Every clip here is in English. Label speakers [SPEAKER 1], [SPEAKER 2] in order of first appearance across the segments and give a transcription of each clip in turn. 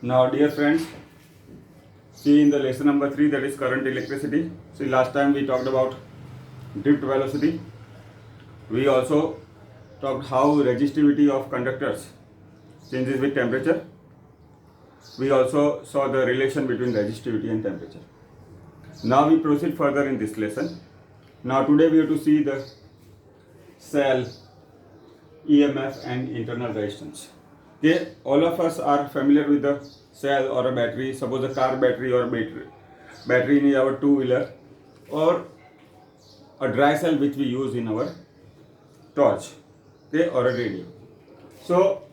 [SPEAKER 1] Now, dear friends, see in the lesson number 3, that is current electricity. See, last time we talked about drift velocity. We also talked how resistivity of conductors changes with temperature. We also saw the relation between resistivity and temperature. Now we proceed further in this lesson. Now today we have to see the cell, EMF and internal resistance. Okay, all of us are familiar with the cell or a battery. Suppose a car battery or battery in our two-wheeler, or a dry cell which we use in our torch, okay, or a radio. So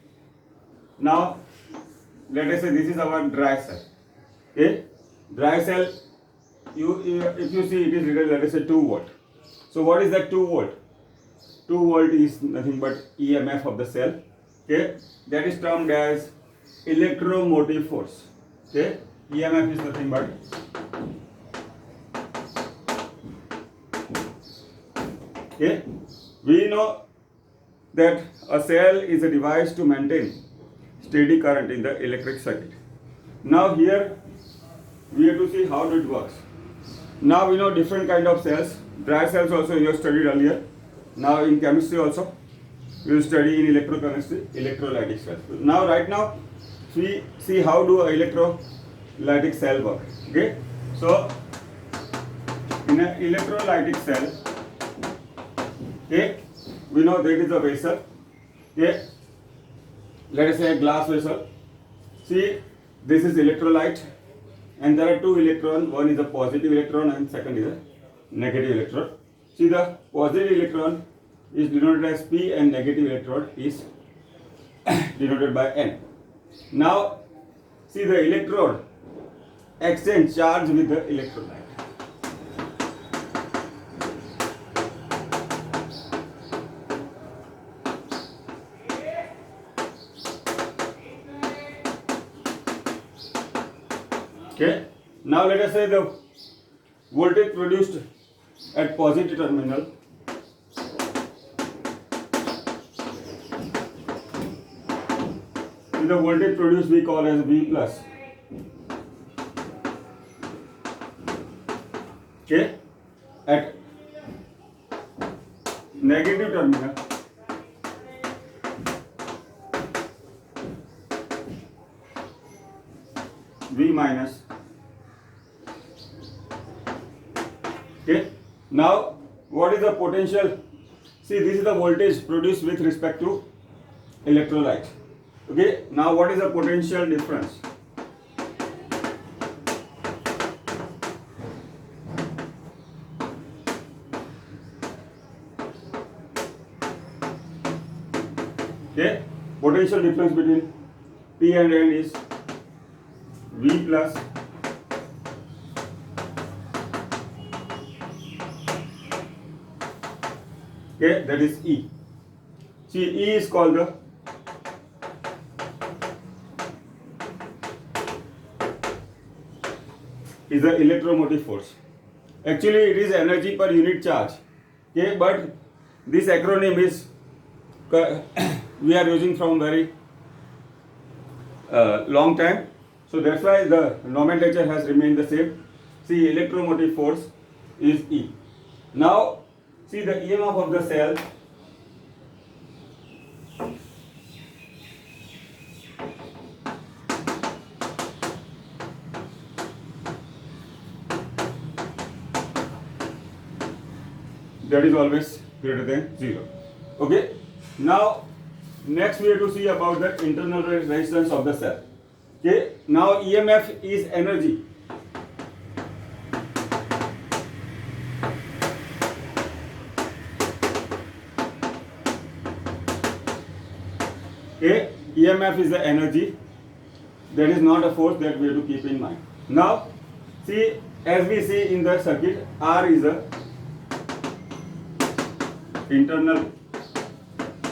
[SPEAKER 1] now let us say this is our dry cell. Okay, dry cell. If you see, it is written, let us say 2 volt. So what is that 2 volt? 2 volt is nothing but EMF of the cell. Okay, that is termed as electromotive force. Okay, EMF is nothing but okay. We know that a cell is a device to maintain steady current in the electric circuit. Now here we have to see how it works. Now we know different kind of cells. Dry cells also you have studied earlier. Now in chemistry also we will study in electrochemistry electrolytic cells. Now right now we see how do electrolytic cell work. Okay, so in an electrolytic cell, okay, we know that is a vessel. Okay, let us say a glass vessel. See, this is electrolyte, and there are 2 electrons. One is a positive electron and second is a negative electron. See, the positive electron is denoted as P and negative electron is denoted by N. Now see, the electrode exchange charge with the electrolyte. Okay, now let us say the voltage produced at positive terminal the voltage produced we call as V plus. Okay, at negative terminal V minus. Okay, now what is the potential? See, this is the voltage produced with respect to electrolyte. Okay, now what is the potential difference? Okay, potential difference between P and N is V plus okay, that is E. See, E is called the is the electromotive force. Actually, it is energy per unit charge. Okay, but this acronym is we are using from very long time. So that's why the nomenclature has remained the same. See, electromotive force is E. Now, see the EMF of the cell. That is always greater than 0. Okay. Now, next we have to see about the internal resistance of the cell. Okay. Now, EMF is energy. Okay. EMF is the energy. That is not a force, that we have to keep in mind. Now, see, as we see in the circuit, R is a internal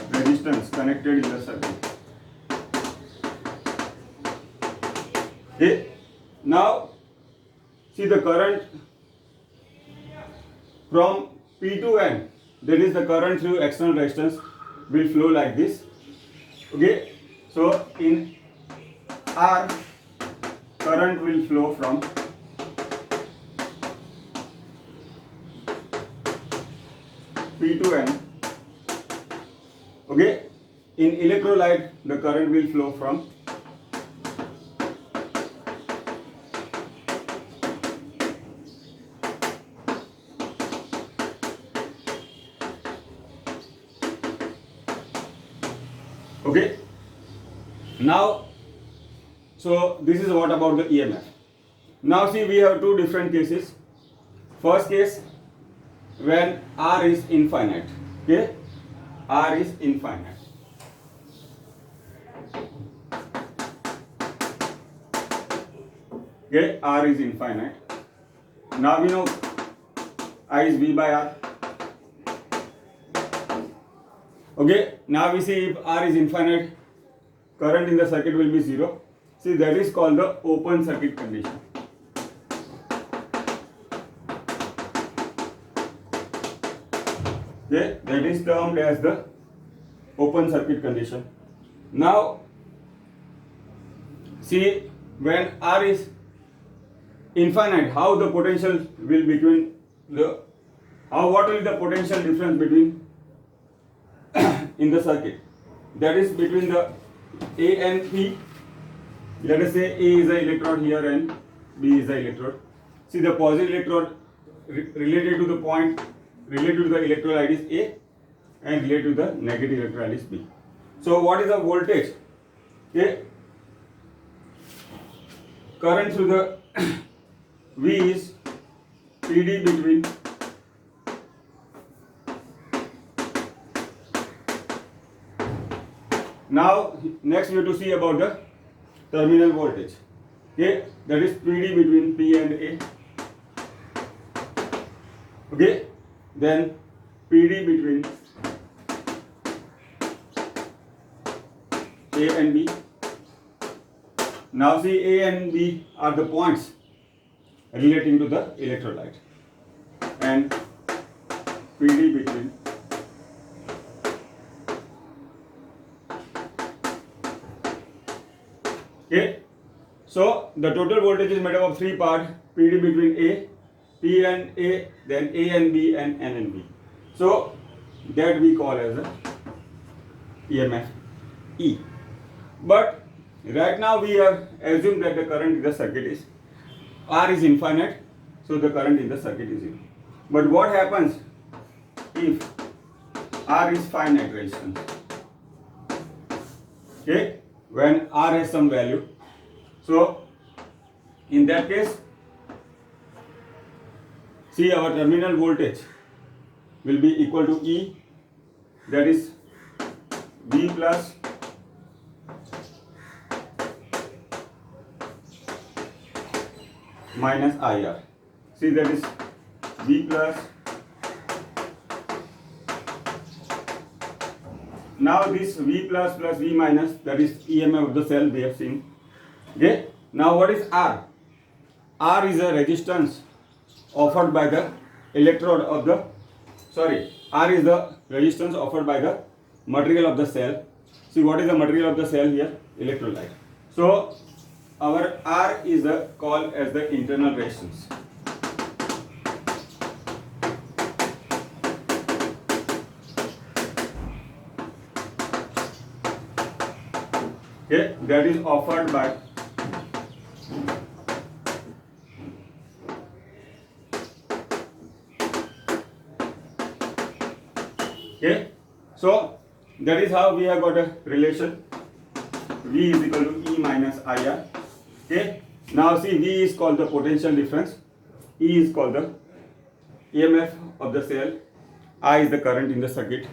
[SPEAKER 1] resistance connected in the circuit. Okay. Now see the current from P to N, that is the current through external resistance, will flow like this. Okay, so in R current will flow from P to N. Okay, in electrolyte the current will flow from okay. Now, so this is what about the EMF. Now see, we have two different cases. First case, when R is infinite. Okay, R is infinite. Okay, R is infinite. Now we know I is V by R. Okay, now we see if R is infinite, current in the circuit will be 0. See, that is called the open circuit condition. Okay, that is termed as the open circuit condition. Now, see, when R is infinite, how the potential will between the, what will the potential difference between in the circuit? That is between the A and P. Let us say A is the electrode here and B is the electrode. See, the positive electrode related to the point, related to the electrolyte is A, and related to the negative electrolyte is B. So what is the voltage? Okay. Current through the V is PD between now next we have to see about the terminal voltage. Okay, that is PD between P and A. Okay, then PD between A and B. Now see, A and B are the points relating to the electrolyte, and PD between okay. So the total voltage is made up of three parts: PD between A, P and A, then A and B, and N and B. So that we call as a EMF E. But right now we have assumed that the current in the circuit is R is infinite, so the current in the circuit is 0. But what happens if R is finite resistance? Okay, when R has some value. So in that case, see, our terminal voltage will be equal to E, that is V plus minus IR. See, that is V plus. Now this V plus plus V minus, that is EMF of the cell we have seen. Okay. Now what is R? R is a resistance offered by the electrode of the, R is the resistance offered by the material of the cell. See, what is the material of the cell here? Electrolyte. So our R is called as the internal resistance. Okay, that is offered by okay. So that is how we have got a relation. V is equal to E minus IR. Okay. Now see, V is called the potential difference, E is called the EMF of the cell, I is the current in the circuit,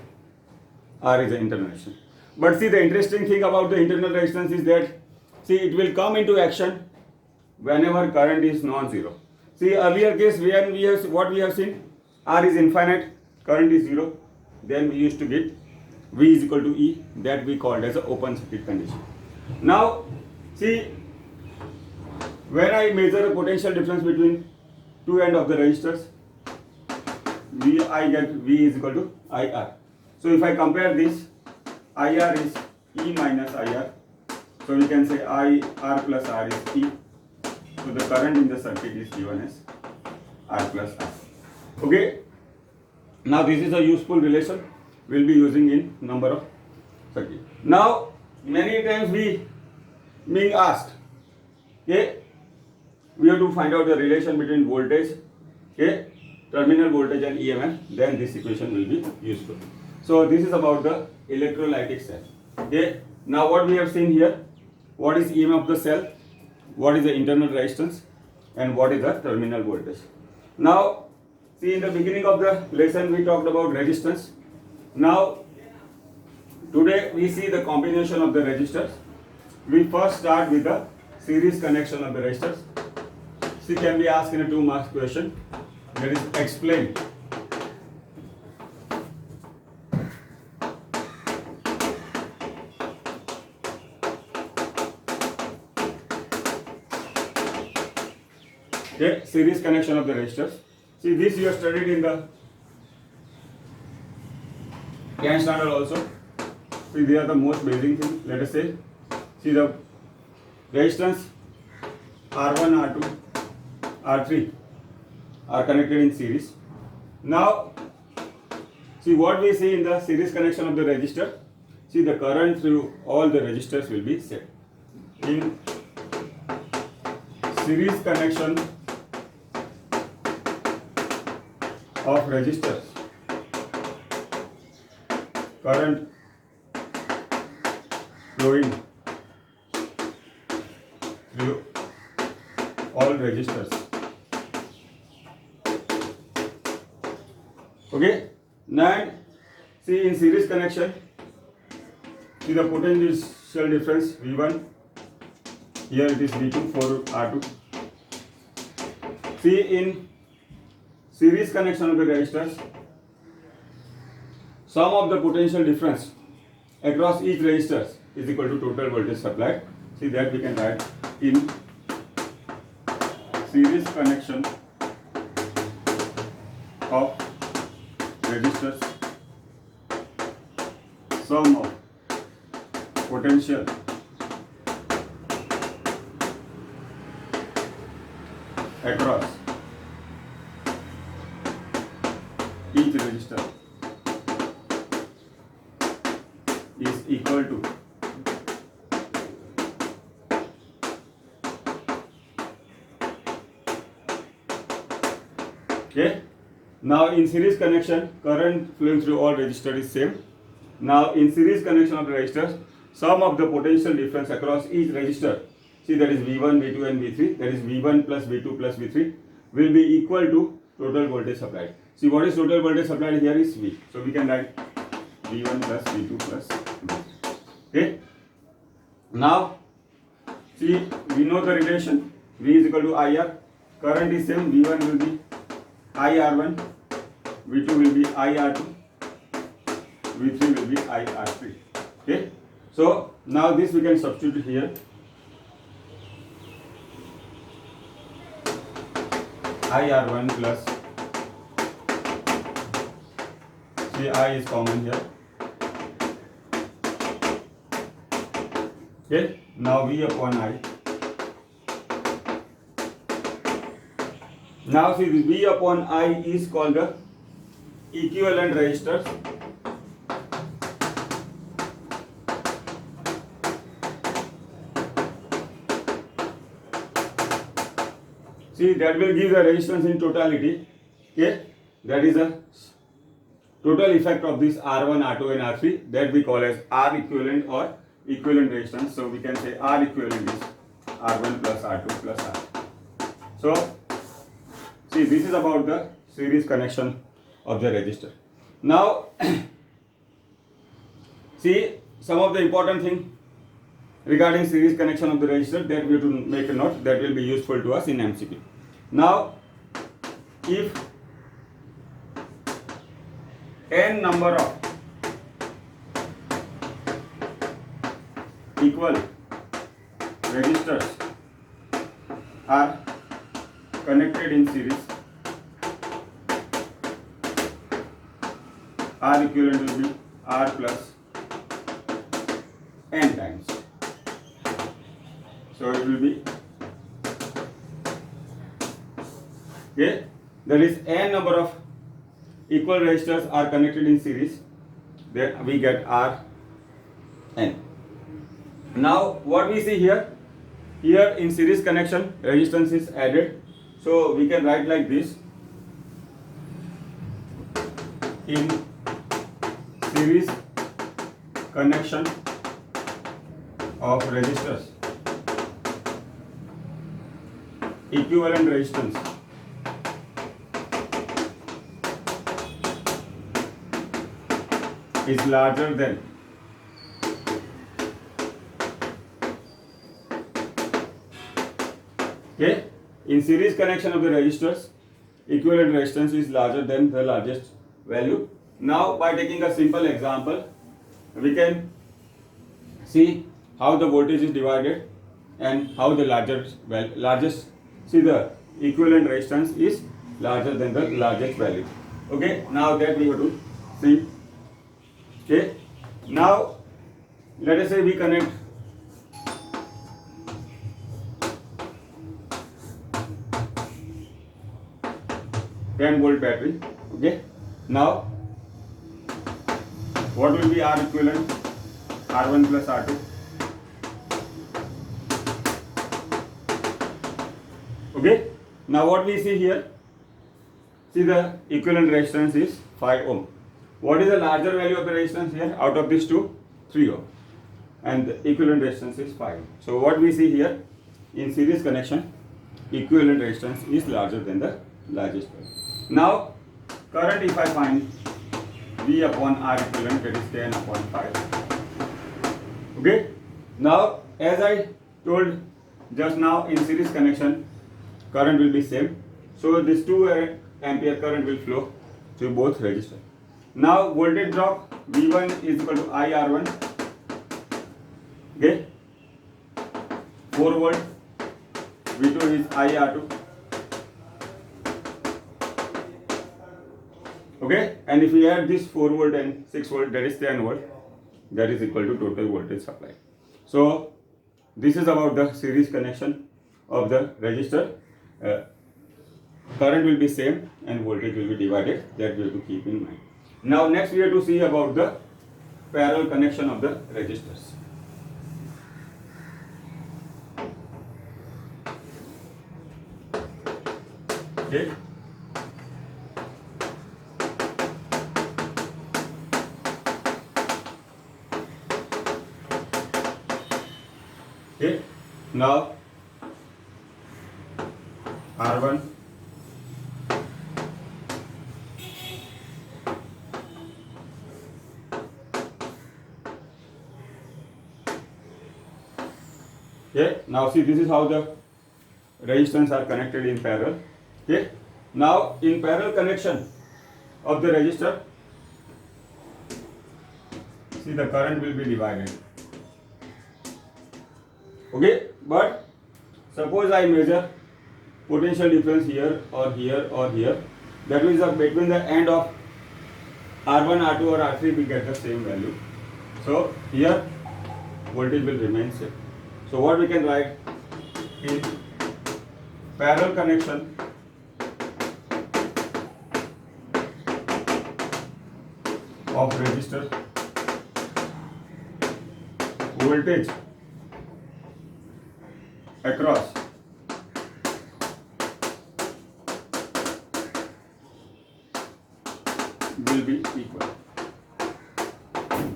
[SPEAKER 1] R is the internal resistance. But see, the interesting thing about the internal resistance is that, see, it will come into action whenever current is non-zero. See, earlier case when we have, what we have seen, R is infinite, current is 0, then we used to get V is equal to E, that we called as an open circuit condition. Now see, when I measure the potential difference between two ends of the resistors, I get V is equal to IR. So if I compare this, IR is E minus IR, so we can say IR plus R is E. So the current in the circuit is given as R plus R. Okay. Now this is a useful relation we'll be using in number of circuit. Now many times we being asked, okay, we have to find out the relation between voltage, okay, terminal voltage and EMF. Then this equation will be useful. So this is about the electrolytic cell. Okay. Now what we have seen here, what is EMF of the cell, what is the internal resistance, and what is the terminal voltage. Now see, in the beginning of the lesson we talked about resistance. Now today we see the combination of the resistors. We first start with the series connection of the resistors. See, can be asked in a 2 marks question. That is, explain okay, series connection of the resistors. See, this you have studied in the 10th standard also. See, they are the most basic thing. Let us say, see the resistance R1, R2, R3 are connected in series. Now, see what we see in the series connection of the resistor. See, the current through all the resistors will be set. In series connection of resistors, current flowing through all resistors. Okay. Now see, in series connection, see the potential difference V1, here it is V2 for R2. See, in series connection of the resistors, sum of the potential difference across each resistor is equal to total voltage supplied. See, that we can write in series connection of resistors, sum of potential across each resistor is equal to okay. Now in series connection, current flowing through all resistors is same. Now in series connection of the resistors, sum of the potential difference across each resistor, see, that is V1, V2 and V3, that is V1 plus V2 plus V3 will be equal to total voltage supplied. See, what is total voltage supplied here is V. So we can write V1 plus V2 plus V3. Okay. Now see, we know the relation V is equal to IR. Current is same, V1 will be IR1, V2 will be IR2, V3 will be IR3. Okay. So now this we can substitute here. IR1 plus, see, I is common here. Okay. Now V upon I. Now see, the V upon I is called the equivalent resistors. See, that will give the resistance in totality. Okay, that is a total effect of this R1, R2 and R3, that we call as R equivalent or equivalent resistance. So we can say R equivalent is R1 plus R2 plus R. So see, this is about the series connection of the resistor. Now see, some of the important thing regarding series connection of the resistor that we have to make a note, that will be useful to us in MCQ. Now if n number of equal resistors are connected in series, R equivalent will be R plus n times. So it will be Okay, there is n number of equal resistors are connected in series. Then we get R n. Now what we see here? Here in series connection, resistance is added. So we can write like this. In series connection of resistors, equivalent resistance is larger than okay. In series connection of the resistors, equivalent resistance is larger than the largest value. Now by taking a simple example, we can see how the voltage is divided and how the largest see the equivalent resistance is larger than the largest value. Okay, now that we have to see. Okay, now let us say we connect volt battery. Okay, now what will be R equivalent? R1 plus R2. Okay, now what we see here, see the equivalent resistance is 5 ohm. What is the larger value of the resistance here? Out of these two, 3 ohm, and the equivalent resistance is 5. So what we see here, in series connection, equivalent resistance is larger than the largest value. Now current, if I find V upon R equivalent, that is 10 upon 5. Okay, now as I told just now, in series connection current will be same, so this 2 ampere current will flow through both resistors. Now voltage drop V1 is equal to IR1. Okay, 4 volt. V2 is IR2. Okay, and if we add this 4 volt and 6 volt, that is 10 volt, that is equal to total voltage supply. So this is about the series connection of the resistor. Current will be same and voltage will be divided, that we have to keep in mind. Now next we have to see about the parallel connection of the resistors. Okay, okay, now R1 okay, now see, this is how the resistance are connected in parallel. Okay, now in parallel connection of the resistor, see the current will be divided. Okay, but suppose I measure potential difference here or here or here, that means that between the end of R1, R2 or R3 we get the same value. So here voltage will remain same. So what we can write is parallel connection of resistor, voltage across will be equal.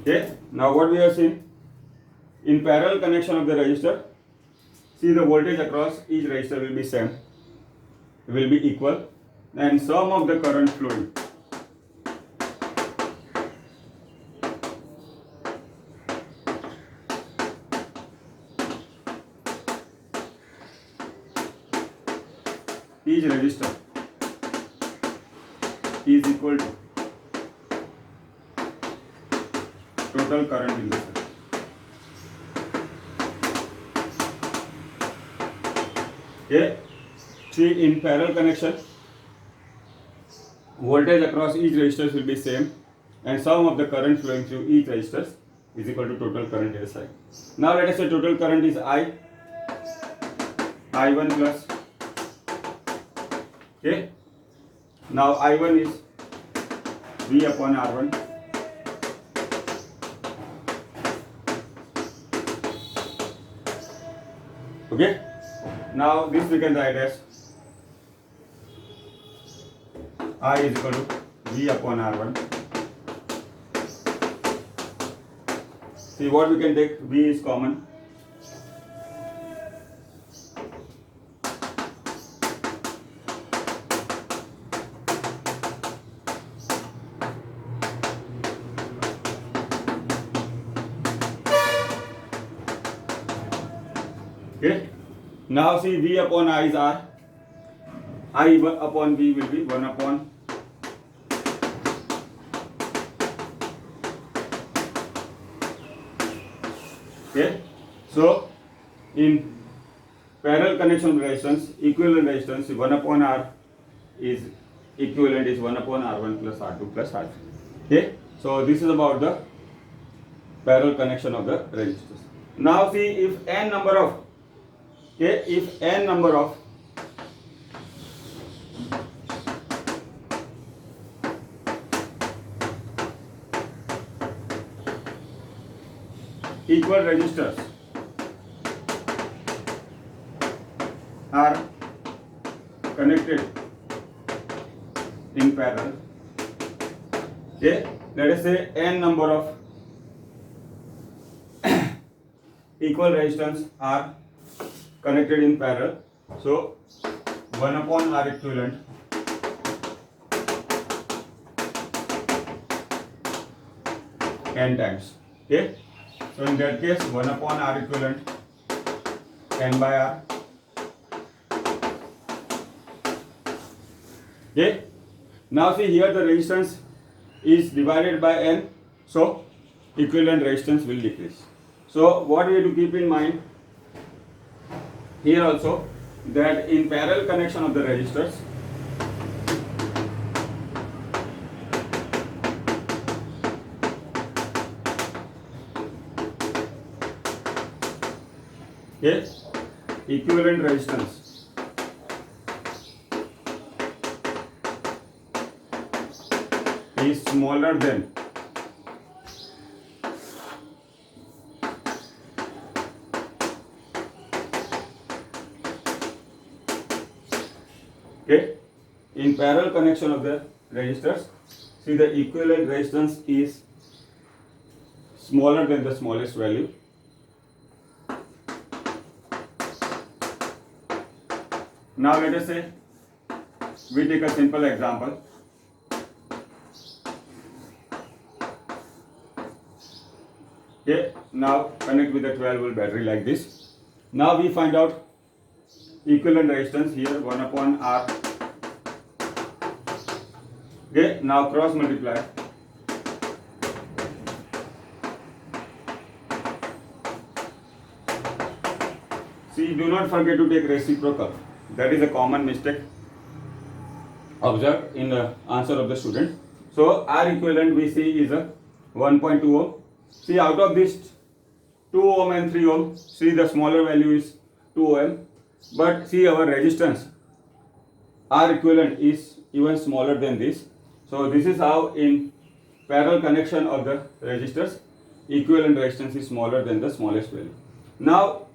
[SPEAKER 1] Okay, now what we have seen, in parallel connection of the resistor, see the voltage across each resistor will be same, will be equal, and sum of the current flowing each resistor is equal to total current in the circuit. Okay, see, in parallel connection, voltage across each resistors will be same, and sum of the current flowing through each resistors is equal to total current in the circuit. Now let us say total current is I1 plus Okay. Now I1 is V upon R1. Okay. Now this we can write as I is equal to V upon R1. See what we can take, V is common. Okay. Now see V upon I is R. I upon V will be 1 upon okay. So in parallel connection resistance, equivalent resistance 1 upon R is equivalent is 1 upon R1 plus R2 plus R3. Okay. So this is about the parallel connection of the resistors. Now see if n number of equal resistors are connected in parallel. Okay, let us say n number of equal resistance are connected in parallel. So 1 upon R equivalent n times. Okay. So in that case 1 upon R equivalent n by R. Okay. Now see here the resistance is divided by n, so equivalent resistance will decrease. So what we have to keep in mind here also, that in parallel connection of the resistors, okay, equivalent resistance is smaller than okay, in parallel connection of the resistors, see the equivalent resistance is smaller than the smallest value. Now let us say we take a simple example. Okay, now connect with the 12 volt battery like this. Now we find out equivalent resistance here 1 upon R. Okay, now cross multiply. See, do not forget to take reciprocal. That is a common mistake observed in the answer of the student. So R equivalent we see is a 1.2 ohm. See, out of this 2 ohm and 3 ohm, see the smaller value is 2 ohm. But see our resistance R equivalent is even smaller than this. So this is how in parallel connection of the resistors, equivalent resistance is smaller than the smallest value. Now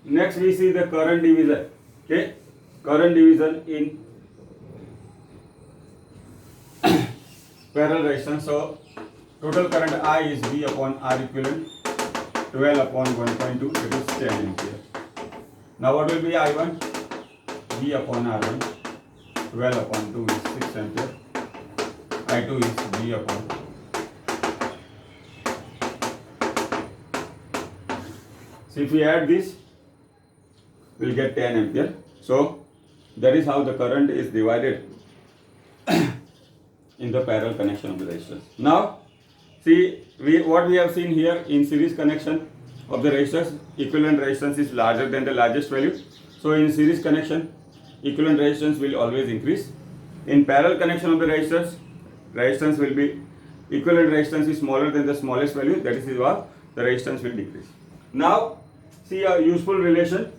[SPEAKER 1] next we see the current division. Okay, current division in parallel resistance. So total current I is V upon R equivalent 12 upon 1.2, that is 10 ampere. Now what will be I1? V upon R1 12 upon 2 is 6 ampere. I2 is V upon so if we add this, we will get 10 ampere. So that is how the current is divided in the parallel connection of the resistors. Now see what we have seen here in series connection of the resistors, equivalent resistance is larger than the largest value. So in series connection, equivalent resistance will always increase. In parallel connection of the resistors, resistance will be equivalent resistance is smaller than the smallest value. That is why the resistance will decrease. Now see a useful relation.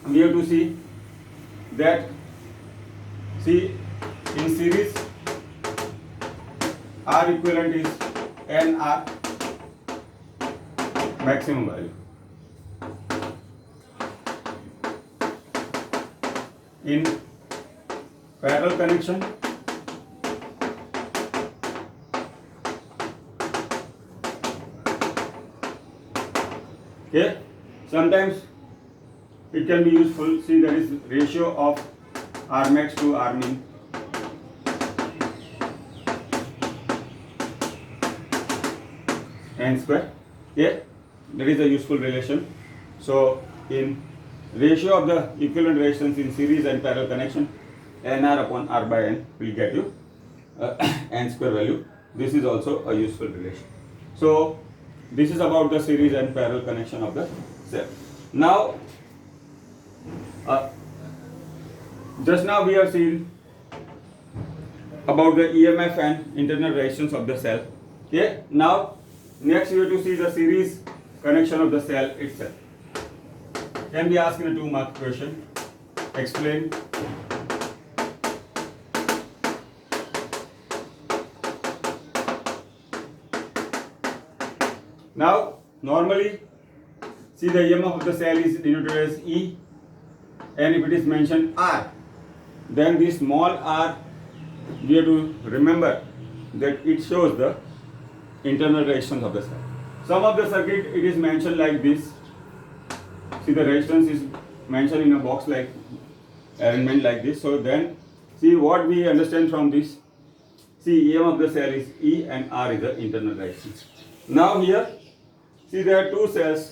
[SPEAKER 1] We have to see that See, in series, R equivalent is NR maximum value. In parallel connection, okay, sometimes it can be useful. See, there is ratio of R max to R min. N square. Yeah, that is a useful relation. So in ratio of the equivalent resistance in series and parallel connection, NR upon R by N will get you N square value. This is also a useful relation. So this is about the series and parallel connection of the cell. Now, just now we have seen about the EMF and internal resistance of the cell. Okay. Now, next you have to see the series connection of the cell itself. Can be asked in a 2-mark question. Explain. Now, normally, see the EMF of the cell is denoted as E, and if it is mentioned R, then this small r, we have to remember that it shows the internal resistance of the cell. Some of the circuit it is mentioned like this. See, the resistance is mentioned in a box like arrangement like this. So then, see what we understand from this. See, EM of the cell is E and R is the internal resistance. Now here, see there are two cells.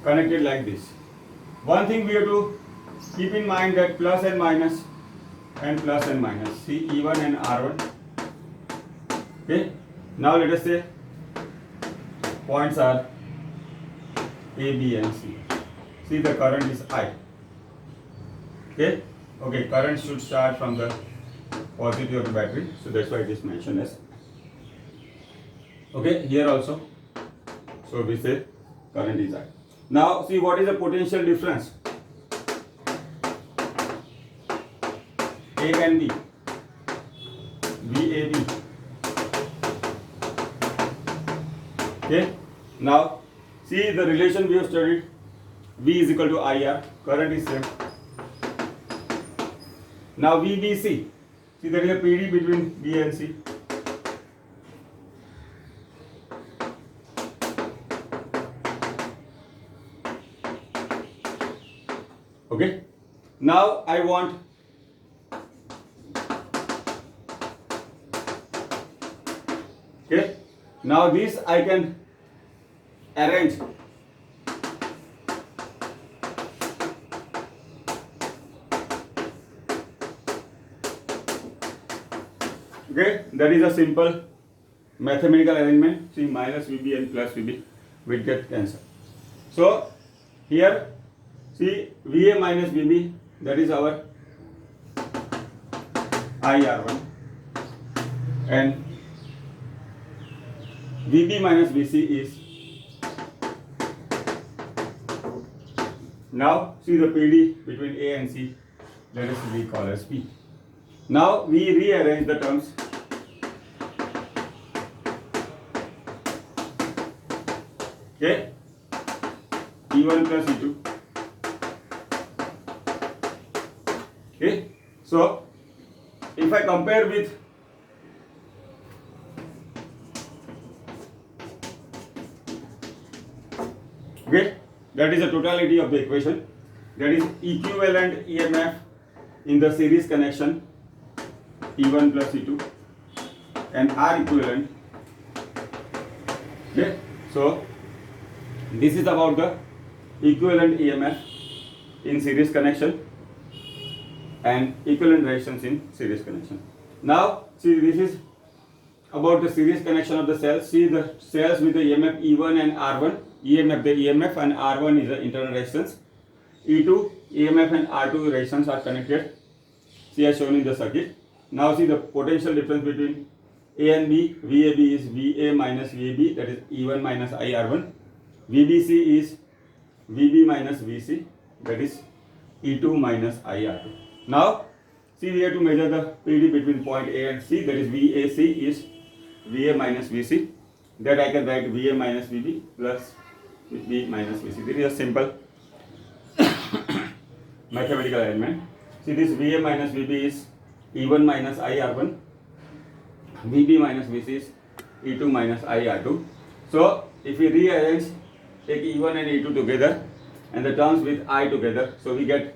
[SPEAKER 1] Connected like this. One thing we have to keep in mind that plus and minus and plus and minus. See E1 and R1. Okay. Now let us say points are A, B and C. See the current is I. Okay. Okay. Current should start from the positive of the battery. So that's why it is mentioned as. Okay. Here also. So we say current is I. Now see what is the potential difference. A and B. VAB. Okay. Now see the relation we have studied. V is equal to IR. Current is same. Now VBC. See there is a PD between B and C. Okay. Now I want okay. Now this I can arrange okay. That is a simple mathematical arrangement. See minus VB and plus VB will get cancelled. So here see VA minus VB, that is our IR1, and VB minus VC is, now see the PD between A and C, let us we call as P. Now we rearrange the terms. Okay, E1 plus E2. Okay, so if I compare with okay, that is the totality of the equation. That is equivalent EMF in the series connection E1 plus E2 and R equivalent. Okay, so this is about the equivalent EMF in series connection and equivalent resistance in series connection. Now see this is about the series connection of the cells. See the cells with the EMF E1 and R1. EMF, the EMF and R1 is the internal resistance. E2, EMF and R2 resistance are connected. See as shown in the circuit. Now see the potential difference between A and B. VAB is VA minus VAB, that is E1 minus IR1. VBC is VB minus VC, that is E2 minus IR2. Now, see, we have to measure the PD between point A and C, that is VAC is VA minus VC. That I can write VA minus VB plus V minus VC. This is a simple mathematical arrangement. See, this VA minus VB is E1 minus IR1, VB minus VC is E2 minus IR2. So, if we rearrange, take E1 and E2 together and the terms with I together, so we get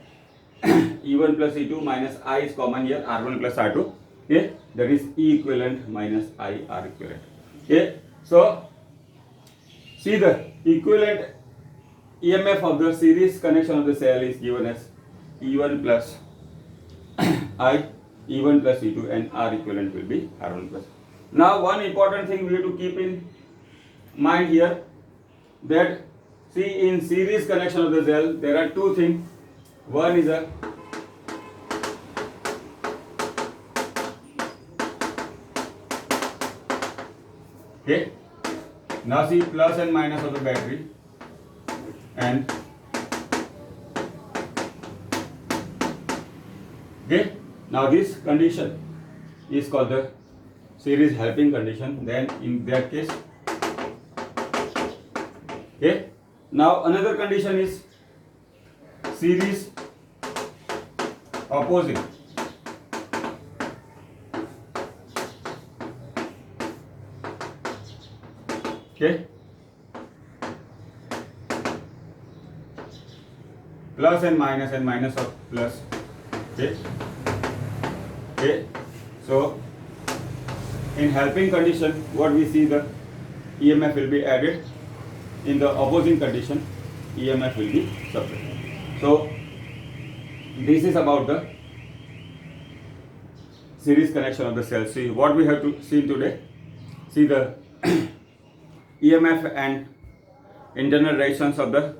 [SPEAKER 1] E1 plus E2 minus I is common here, R1 plus R2. Okay, that is E equivalent minus I R equivalent. Okay, so see the equivalent EMF of the series connection of the cell is given as E1 plus I, E1 plus E2, and R equivalent will be R1 plus. Now, one important thing we have to keep in mind here, that see, in series connection of the cell there are two things. One is a okay. Now see, plus and minus of the battery, and okay. Now this condition is called the series helping condition. Then in that case, okay. Now another condition is series opposing. Okay. Plus and minus of plus. Okay. Okay. So in helping condition, what we see, the EMF will be added. In the opposing condition, EMF will be subtracted. So this is about the series connection of the cell. See what we have to see today. See the EMF and internal resistance of the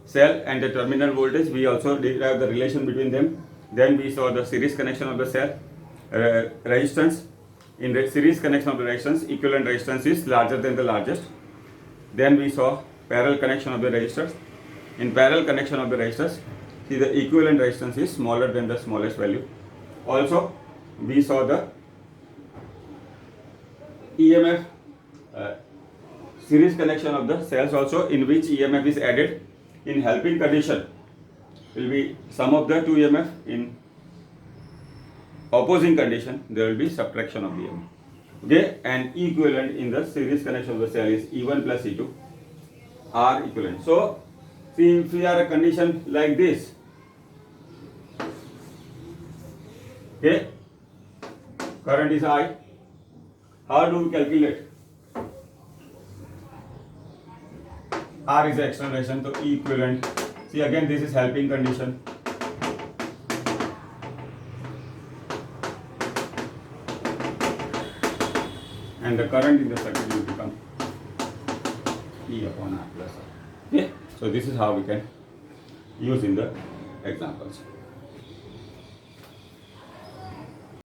[SPEAKER 1] cell and the terminal voltage. We also derived the relation between them. Then we saw the series connection of the cell resistance. In the series connection of the resistance, equivalent resistance is larger than the largest. Then we saw parallel connection of the resistors. In parallel connection of the resistors, see the equivalent resistance is smaller than the smallest value. Also, we saw the EMF series connection of the cells also, in which EMF is added. In helping condition will be sum of the two EMF. In opposing condition there will be subtraction of the EMF. Okay, and equivalent in the series connection of the cell is E1 plus E2, R equivalent. So see, if we are a condition like this, okay, current is I. How do we calculate? R is the external resistance, so E equivalent. See, again this is helping condition. And the current in the circuit will become E upon R plus R. Okay, so this is how we can use in the examples.